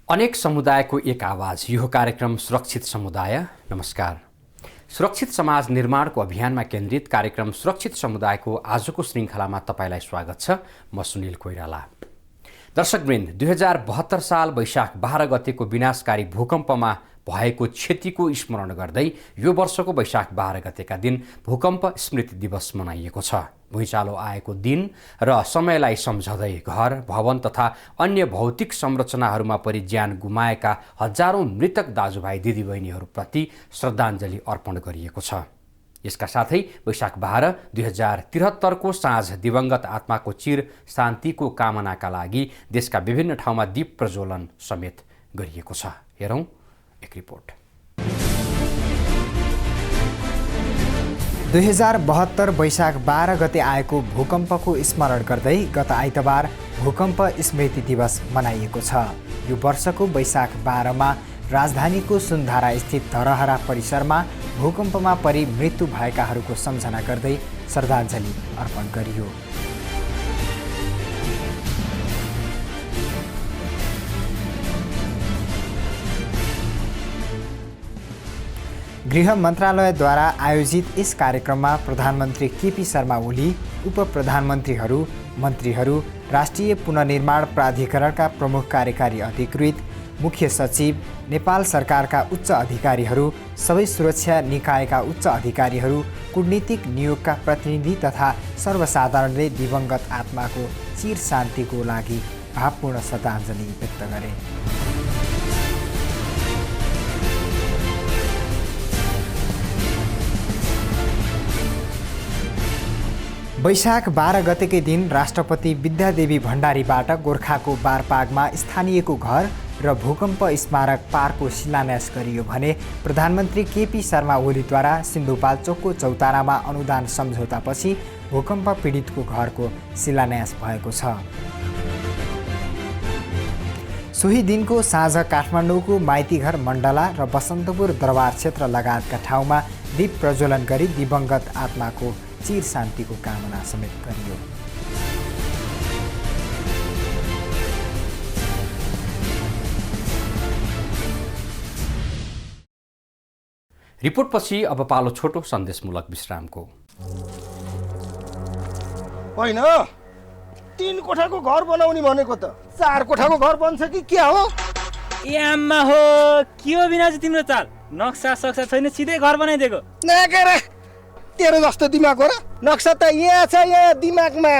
अनेक समुदायको एक आवाज, यो कार्यक्रम सुरक्षित समुदाय। नमस्कार। सुरक्षित समाज निर्माणको अभियानमा केन्द्रित कार्यक्रम सुरक्षित समुदायको आजको श्रृङ्खलामा तपाईलाई स्वागत छ। म सुनिल कोइराला। दर्शकवृन्द, 2072 साल वैशाख 12 गतेको विनाशकारी भूकम्पमा भएको क्षतिको स्मरण गर्दै यो वर्षको वैशाख 12 गतेका दिन भूकम्प स्मृति दिवस मनाइएको छ। भुइँचालो आएको दिन र समयलाई सम्झँदै घर, भवन तथा अन्य भौतिक संरचनाहरूमा परि ज्यान गुमाएका हजारौं मृतक दाजुभाइ दिदीबहिनीहरूप्रति श्रद्धाञ्जली अर्पण गरिएको छ। यसका साथै वैशाख 12 2073 को साँझ दिवंगत आत्माको चिर शान्तिको कामनाका लागि देशका विभिन्न ठाउँमा दीप प्रज्वलन समेत गरिएको छ। हेरौं एक रिपोर्ट। 2072 वैशाख 12 गते आएको भूकम्पको स्मरण गर्दै गत आइतबार भूकम्प स्मृति दिवस मनाइएको छ। यो वर्षको वैशाख 12 मा राजधानीको सुनधारा स्थित धरहरा परिसरमा भूकम्पमा परि मृत्यु भएकाहरूको सम्झना गर्दै श्रद्धाञ्जली अर्पण गरियो। गृह मन्त्रालयद्वारा आयोजित यस कार्यक्रममा प्रधानमन्त्री केपी शर्मा ओली, उप प्रधानमन्त्रीहरू, मन्त्रीहरू, राष्ट्रिय पुनर्निर्माण प्राधिकरणका प्रमुख कार्यकारी अधिकृत, मुख्य सचिव, नेपाल सरकारका उच्च अधिकारीहरू, सबै सुरक्षा निकायका उच्च अधिकारीहरू, कूटनीतिक नियोगका प्रतिनिधि तथा सर्वसाधारणले दिवंगत आत्माको चिर शान्तिको लागि भावपूर्ण श्रद्धाञ्जली व्यक्त गरे। वैशाख 12 गतेकै दिन राष्ट्रपति विद्यादेवी भण्डारीबाट गोर्खाको बारपागमा स्थानीयको घर र भूकम्प स्मारक पार्कको शिलान्यास गरियो भने प्रधानमन्त्री केपी शर्मा ओलीद्वारा सिन्धुपाल्चोकको चौतारामा अनुदान सम्झौतापछि भूकम्प पीडितको घरको शिलान्यास भएको छ। सोही दिनको साँझ काठमाडौँको माइतीघर मण्डला र बसन्तपुर दरबार क्षेत्र लगायतका ठाउँमा दीप प्रज्वलन गरी दिवंगत आत्माको चिर शान्तिको कामना समेत गरियो। रिपोर्टपछि अब पालो छोटो सन्देशमूलक विश्रामको। होइन, 3 कोठाको घर बनाउने भनेको त 4 कोठाको घर बन्छ कि क्या हो? ए आम्मा हो, के हो बिना चाहिँ तिम्रो चाल? नक्सा सक्सा छैन, सिधै घर बनाइदिएको। नाकेर तेरो जस्तो दिमाग हो र? नक्सा त यहाँ छ, यहाँ दिमागमा।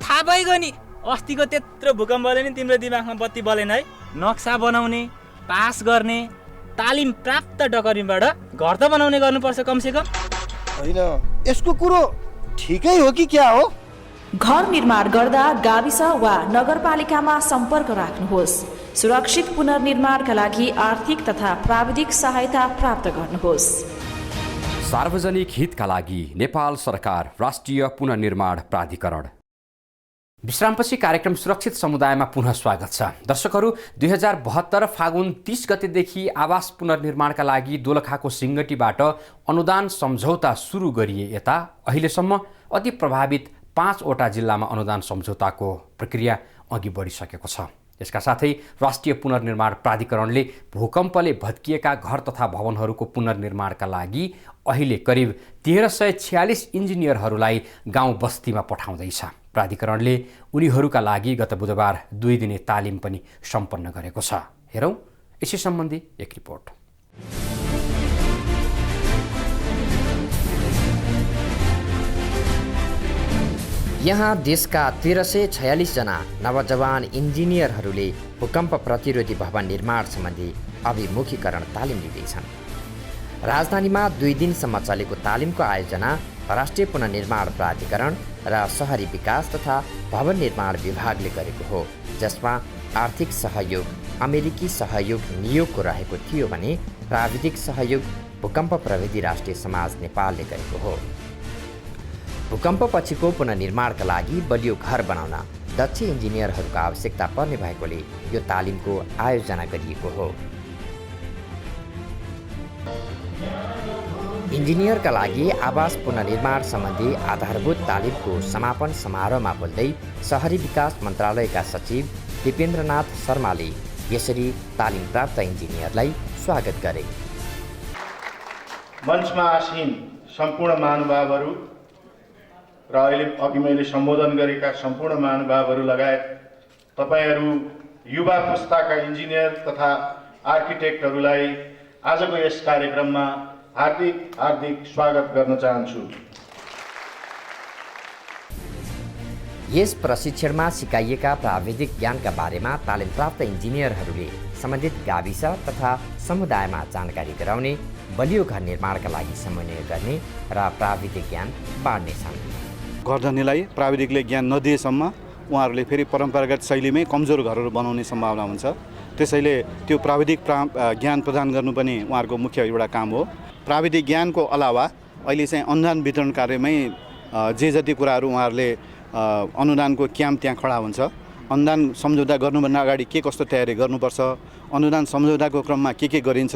थाहा भइगयो नि, अस्तिको त्यत्रो भूकम्पले नि तिम्रो दिमागमा बत्ती बलेन है? नक्सा बनाउने, पास गर्ने, तालिम प्राप्त डकर्मीबाट घर त बनाउने गर्नुपर्छ कमसेकम। होइन, यसको कुरो ठिकै हो कि क्या हो? घर निर्माण गर्दा गाविस वा नगरपालिकामा सम्पर्क राख्नुहोस्। सुरक्षित पुनर्निर्माणका लागि आर्थिक तथा प्राविधिक सहायता प्राप्त गर्नुहोस्। सार्वजनिक हितका लागि नेपाल सरकार, राष्ट्रिय पुनर्निर्माण प्राधिकरण। विश्रामपछि कार्यक्रम सुरक्षित समुदायमा पुनः स्वागत छ। दर्शकहरू, 2072 फागुन 30 गतेदेखि आवास पुनर्निर्माणका लागि दोलखाको सिङ्गटीबाट अनुदान सम्झौता सुरु गरिए यता अहिलेसम्म अति प्रभावित 5वटा जिल्लामा अनुदान सम्झौताको प्रक्रिया अघि बढिसकेको छ। यसका साथै राष्ट्रिय पुनर्निर्माण प्राधिकरणले भूकम्पले भत्किएका घर तथा भवनहरूको पुनर्निर्माणका लागि अहिले करिब 1346 इन्जिनियरहरूलाई गाउँ बस्तीमा पठाउँदैछ। प्राधिकरणले उनीहरूका लागि गत बुधबार 2 दिने तालिम पनि सम्पन्न गरेको छ। हेरौं यसै सम्बन्धी एक रिपोर्ट। यहाँ देशका 1346 जना नवजवान इन्जिनियरहरूले भूकम्प प्रतिरोधी भवन निर्माण सम्बन्धी अभिमुखीकरण तालिम लिँदैछन्। राजधानीमा 2 दिनसम्म चलेको तालिमको आयोजना राष्ट्रिय पुनर्निर्माण प्राधिकरण र शहरी विकास तथा भवन निर्माण विभागले गरेको हो, जसमा आर्थिक सहयोग अमेरिकी सहयोग नियोगको रहेको थियो भने प्राविधिक सहयोग भूकम्प प्रविधि राष्ट्रिय समाज नेपालले गरेको हो। भूकम्प पछिको पुनर्निर्माणका लागि बलियो घर बनाउन दक्ष इन्जिनियरहरूको आवश्यकता पर्ने भएकोले यो तालिमको आयोजना गरिएको हो। इन्जिनियरका लागि आवास पुनर्निर्माण सम्बन्धी आधारभूत तालिमको समापन समारोहमा बोल्दै शहरी विकास मन्त्रालयका सचिव दिपेन्द्रनाथ शर्माले यसरी तालिम प्राप्त इन्जिनियरलाई स्वागत गरे। मञ्चमा आसीन सम्पूर्ण महानुभावहरू र अघि मैले सम्बोधन गरेका सम्पूर्ण महानुभावहरू लगायत तपाईहरू युवा पुस्ताका इन्जिनियर तथा आर्किटेक्टहरूलाई आजको यस कार्यक्रममा हार्दिक स्वागत गर्न चाहन्छु। यस प्रशिक्षणमा सिकाइएका प्राविधिक ज्ञानका बारेमा तालिम प्राप्त इन्जिनियरहरूले सम्बन्धित गाविस तथा समुदायमा जानकारी गराउने, बलियो घर निर्माणका लागि समन्वय गर्ने र प्राविधिक ज्ञान बाँड्नेछन्। गर्दनेलाई प्राविधिकले ज्ञान नदिएसम्म उहाँहरूले फेरि परम्परागत शैलीमै कमजोर घरहरू बनाउने सम्भावना हुन्छ। त्यसैले त्यो प्राविधिक ज्ञान प्रदान गर्नु पनि उहाँहरूको मुख्य एउटा काम हो। प्राविधिक ज्ञानको अलावा अहिले चाहिँ अनुदान वितरण कार्यमै जे जति कुराहरू उहाँहरूले अनुदानको क्याम्प त्यहाँ खडा हुन्छ। अनुदान सम्झौता गर्नुभन्दा अगाडि के कस्तो तयारी गर्नुपर्छ, अनुदान सम्झौताको क्रममा के गरिन्छ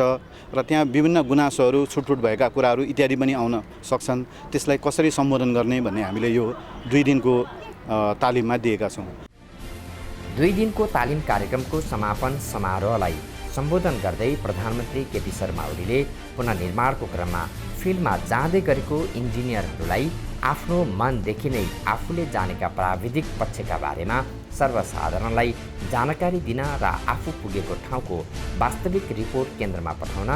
र त्यहाँ विभिन्न गुनासोहरू छुटफुट भएका कुराहरू इत्यादि पनि आउन सक्छन्। त्यसलाई कसरी सम्बोधन गर्ने भन्ने हामीले यो 2 दिनको तालिममा दिएका छौँ। 2 दिनको तालिम कार्यक्रमको समापन समारोहलाई सम्बोधन गर्दै प्रधानमन्त्री केपी शर्मा ओलीले पुनर्निर्माणको क्रममा फिल्डमा जाँदै गरेको इन्जिनियरहरूलाई आफ्नो मनदेखि नै आफूले जानेका प्राविधिक पक्षका बारेमा सर्वसाधारणलाई जानकारी दिन र आफू पुगेको ठाउँको वास्तविक रिपोर्ट केन्द्रमा पठाउन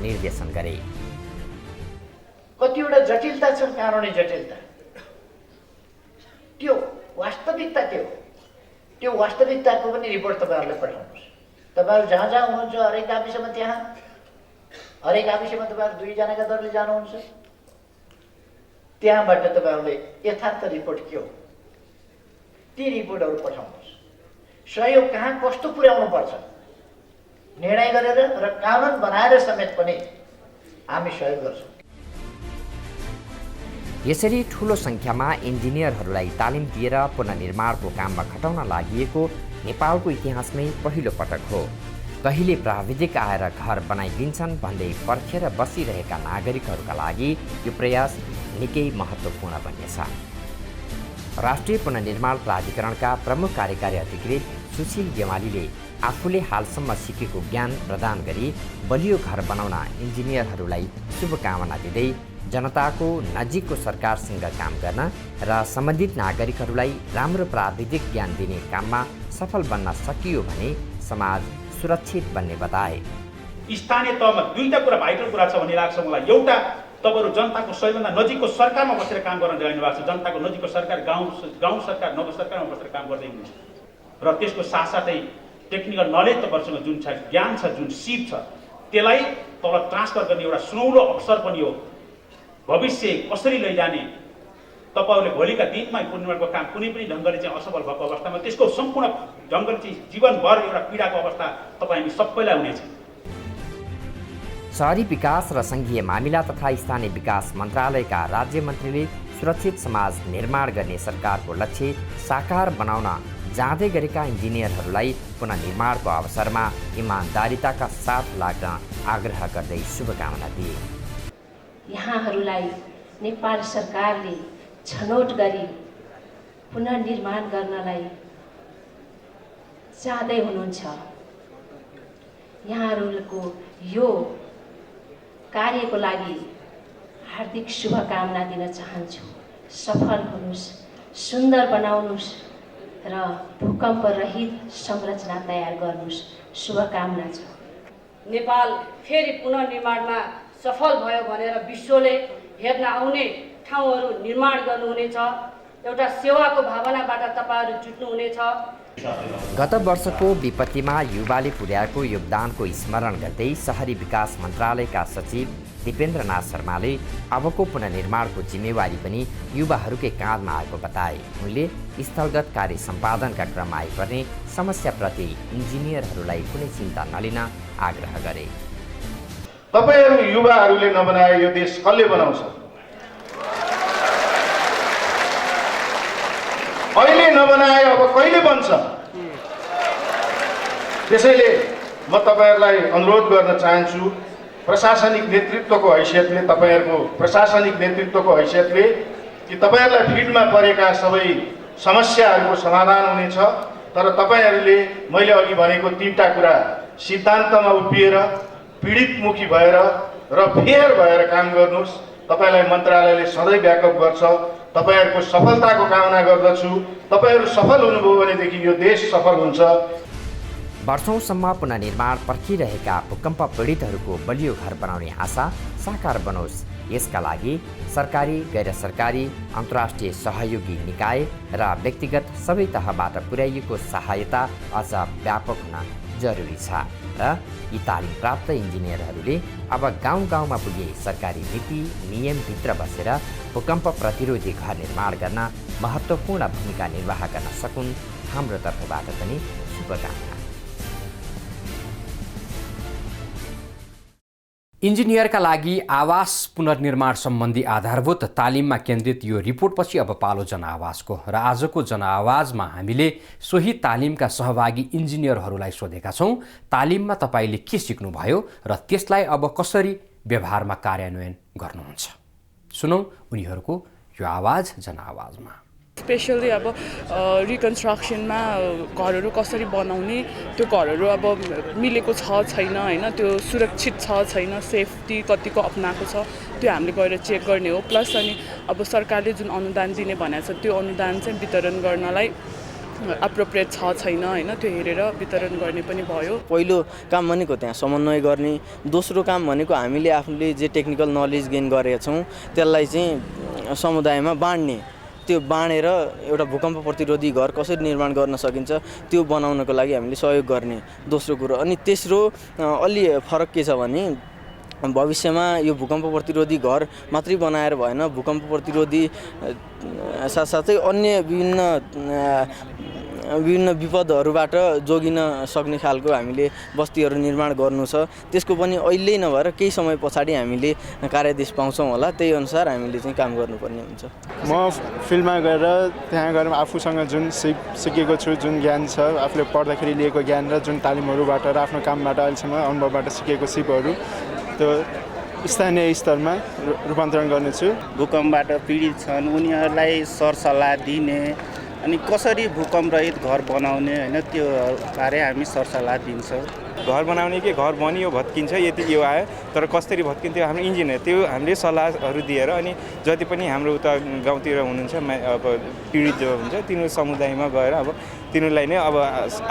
निर्देशन गरे। कतिवटा जटिलता छ, कानुनी जटिलता, त्यो वास्तविकता त्यो वास्तविकताको पनि रिपोर्ट तपाईँहरूले पठाउनुहोस्। तपाईँहरू जहाँ जहाँ हुनुहुन्छ हरेक गाविसमा तपाईँहरू 2 जनाका दरले जानुहुन्छ। त्यहाँबाट तपाईँहरूले यथार्थ रिपोर्ट के हो ती रिपोर्टहरू पठाउनुहोस्। सहयोग कहाँ कस्तो पुर्याउनु पर्छ निर्णय गरेर र कानुन बनाएर समेत पनि हामी सहयोग गर्छौँ। यसरी ठुलो सङ्ख्यामा इन्जिनियरहरूलाई तालिम दिएर पुनर्निर्माणको काममा खटाउन लागि नेपालको इतिहासमै पहिलो पटक हो। कहिले प्राविधिक आएर घर बनाइदिन्छन् भन्दै पर्खेर बसिरहेका नागरिकहरूका लागि यो प्रयास निकै महत्त्वपूर्ण बन्नेछ। राष्ट्रिय पुनर्निर्माण प्राधिकरणका प्रमुख कार्यकारी अधिकृत सुशील गेवालीले आफूले हालसम्म सिकेको ज्ञान प्रदान गरी बलियो घर बनाउन इन्जिनियरहरूलाई शुभकामना दिँदै जनताको नजिकको सरकारसँग काम गर्न र सम्बन्धित नागरिकहरूलाई राम्रो प्राविधिक ज्ञान दिने काममा सफल बन्न सकियो भने समाज सुरक्षित बन्ने बताए। स्थानीय तहमा 2टा कुरा भाइटल कुरा छ भन्ने लाग्छ मलाई। एउटा, तपाईँहरू जनताको सबैभन्दा नजिकको सरकारमा बसेर काम गर्न जानु भएको छ। जनताको नजिकको सरकार गाउँ सरकार, नगर सरकारमा बसेर काम गर्दै हुनुहुन्छ र त्यसको साथसाथै टेक्निकल नलेज तपाईँहरूसँग जुन छ, ज्ञान छ, जुन सिप छ, त्यसलाई तल ट्रान्सफर गर्ने एउटा सुनौलो अवसर पनि हो। भविष्य कसरी लैजाने, तपाईँहरूले भोलिका दिनमा पुनर्निर्माणको काम कुनै पनि ढङ्गले चाहिँ असफल भएको अवस्थामा त्यसको सम्पूर्ण ढङ्गले चाहिँ जीवनभर एउटा पीडाको अवस्था तपाईँ हामी सबैलाई हुनेछ। शहरी विकास र सङ्घीय मामिला तथा स्थानीय विकास मन्त्रालयका राज्य मन्त्रीले सुरक्षित समाज निर्माण गर्ने सरकारको लक्ष्य साकार बनाउन जाँदै गरेका इन्जिनियरहरूलाई पुनर्निर्माणको अवसरमा इमान्दारिताका साथ लाग्न आग्रह गर्दै शुभकामना दिए। यहाँहरूलाई नेपाल सरकारले छनौट गरी पुनर्निर्माण गर्नलाई चाहँदै हुनुहुन्छ। यहाँहरूको यो कार्यको लागि हार्दिक शुभकामना दिन चाहन्छु। सफल हुनुहोस्, सुन्दर बनाउनुहोस् र भूकम्प रहित संरचना तयार गर्नुहोस्। शुभकामना छ। नेपाल फेरि पुनर्निर्माणमा सफल भयो भनेर विश्वले हेर्न आउने ठाउँहरू निर्माण गर्नुहुनेछ। एउटा सेवाको भावनाबाट तपाईँहरू जुट्नुहुनेछ। गत वर्षको विपत्तिमा युवाले पुर्याएको योगदानको स्मरण गर्दै शहरी विकास मन्त्रालयका सचिव दिपेन्द्रनाथ शर्माले अबको पुनर्निर्माणको जिम्मेवारी पनि युवाहरूकै काँधमा आएको बताए। उनले स्थलगत कार्य सम्पादनका क्रममा आइपर्ने समस्याप्रति इन्जिनियरहरूलाई कुनै चिन्ता नलिन आग्रह गरे। तपाईहरू युवाहरूले नबनाए यो देश कसले बनाउँछ? अहिले नबनाए अब कहिले बन्छ? त्यसैले म तपाईहरूलाई अनुरोध गर्न चाहन्छु, प्रशासनिक नेतृत्वको हैसियतले, तपाईहरूको प्रशासनिक नेतृत्वको हैसियतले कि तपाईहरूलाई फिल्डमा परेका सबै समस्याहरूको समाधान हुनेछ तर तपाईँहरूले मैले अघि भनेको 3टा कुरा सिद्धान्तमा उभिएर पीडितमुखी भएर र फेयर भएर काम गर्नुहोस्। तपाईँलाई मन्त्रालयले सधैँ ब्याकअप गर्छ। तपाईँहरूको सफलताको कामना गर्दछु। तपाईँहरू सफल हुनुभयो भनेदेखि यो देश सफल हुन्छ। वर्षौंसम्म पुनर्निर्माण पर्खिरहेका भूकम्प पीडितहरूको बलियो घर बनाउने आशा साकार बनोस्। यसका लागि सरकारी, गैर सरकारी, अन्तर्राष्ट्रिय सहयोगी निकाय र व्यक्तिगत सबै तहबाट पुर्याइएको सहायता अझ व्यापक हुन जरुरी छ र यी तालिम प्राप्त इन्जिनियरहरूले अब गाउँ गाउँमा पुगे सरकारी नीति नियमभित्र बसेर भूकम्प प्रतिरोधी घर निर्माण गर्न महत्त्वपूर्ण भूमिका निर्वाह गर्न सकुन्। हाम्रो तर्फबाट पनि शुभकामना। इन्जिनियरका लागि आवास पुनर्निर्माण सम्बन्धी आधारभूत तालिममा केन्द्रित यो रिपोर्टपछि अब पालो जनआवाजको र आजको जनआवाजमा हामीले सोही तालिमका सहभागी इन्जिनियरहरूलाई सोधेका छौँ। तालिममा तपाईँले के सिक्नुभयो र त्यसलाई अब कसरी व्यवहारमा कार्यान्वयन गर्नुहुन्छ? सुनौँ उनीहरूको यो आवाज जनआवाजमा। स्पेसली अब रिकन्स्ट्रक्सनमा घरहरू कसरी बनाउने, त्यो घरहरू अब मिलेको छ छैन होइन, त्यो सुरक्षित छ छैन, सेफ्टी कतिको अप्नाएको छ त्यो हामीले गएर चेक गर्ने हो। प्लस अनि अब सरकारले जुन अनुदान दिने भनेको छ त्यो अनुदान चाहिँ वितरण गर्नलाई एप्रोप्रिएट छ छैन होइन, त्यो हेरेर वितरण गर्ने पनि भयो। पहिलो काम भनेको त्यहाँ समन्वय गर्ने, दोस्रो काम भनेको हामीले आफूले जे टेक्निकल नलेज गेन गरेका छौँ त्यसलाई चाहिँ समुदायमा बाँड्ने, त्यो बाँडेर एउटा भूकम्प प्रतिरोधी घर कसरी निर्माण गर्न सकिन्छ त्यो बनाउनको लागि हामीले सहयोग गर्ने दोस्रो कुरो। अनि तेस्रो अलि फरक के छ भने भविष्यमा यो भूकम्प प्रतिरोधी घर मात्रै बनाएर भएन, भूकम्प प्रतिरोधी साथसाथै अन्य विभिन्न विपदहरूबाट जोगिन सक्ने खालको हामीले बस्तीहरू निर्माण गर्नु छ। त्यसको पनि अहिले नभएर केही समय पछाडि हामीले कार्यादेश पाउँछौँ होला, त्यही अनुसार हामीले चाहिँ काम गर्नुपर्ने हुन्छ। म फिल्डमा गएर त्यहाँ गएर आफूसँग जुन सिकेको छु, जुन ज्ञान छ, आफूले पढ्दाखेरि लिएको ज्ञान र जुन तालिमहरूबाट र आफ्नो कामबाट अहिलेसम्म अनुभवबाट सिकेको सिपहरू त्यो स्थानीय स्तरमा रूपान्तरण गर्नेछु। भूकम्पबाट पीडित छन् उनीहरूलाई सरसल्लाह दिने अनि कसरी भूकम्प रहित घर बनाउने होइन, त्यो बारे हामी सरसल्लाह दिन्छौँ। घर बनाउने कि घर बनियो भत्किन्छ यति यो आयो, तर कसरी भत्किन्थ्यो हाम्रो इन्जिनियर त्यो हामीले सल्लाहहरू दिएर अनि जति पनि हाम्रो उता गाउँतिर हुनुहुन्छ अब पीडित जो हुन्छ तिनीहरू समुदायमा गएर अब तिनीहरूलाई नै अब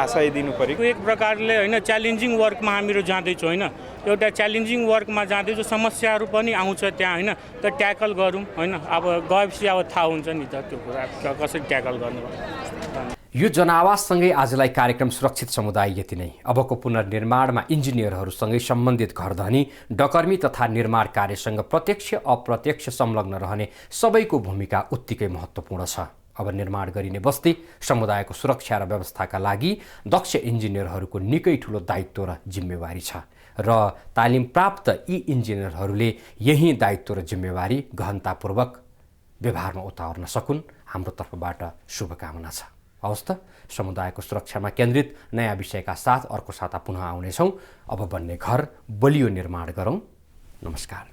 आशय दिनु पऱ्यो। एक प्रकारले होइन च्यालेन्जिङ वर्कमा हामीहरू जाँदैछौँ होइन, एउटा च्यालेन्जिङ वर्कमा जाँदैछौँ, समस्याहरू पनि आउँछ त्यहाँ होइन, त ट्याकल गरौँ होइन, अब गएपछि अब थाहा हुन्छ नि त त्यो कुरा कसरी ट्याकल गर्नु। यो जनआवाजसँगै आजलाई कार्यक्रम सुरक्षित समुदाय यति नै। अबको पुनर्निर्माणमा इन्जिनियरहरूसँगै सम्बन्धित घरधनी, डकर्मी तथा निर्माण कार्यसँग प्रत्यक्ष अप्रत्यक्ष संलग्न रहने सबैको भूमिका उत्तिकै महत्त्वपूर्ण छ। अब निर्माण गरिने बस्ती समुदायको सुरक्षा र व्यवस्थाका लागि दक्ष इन्जिनियरहरूको निकै ठुलो दायित्व र जिम्मेवारी छ र तालिम प्राप्त यी इन्जिनियरहरूले यही दायित्व र जिम्मेवारी गहनतापूर्वक व्यवहारमा उतार्न सकुन्। हाम्रो तर्फबाट शुभकामना छ। हवस् त, समुदायको सुरक्षामा केन्द्रित नयाँ विषयका साथ अर्को साता पुनः आउनेछौँ। अब बन्ने घर बलियो निर्माण गरौँ। नमस्कार।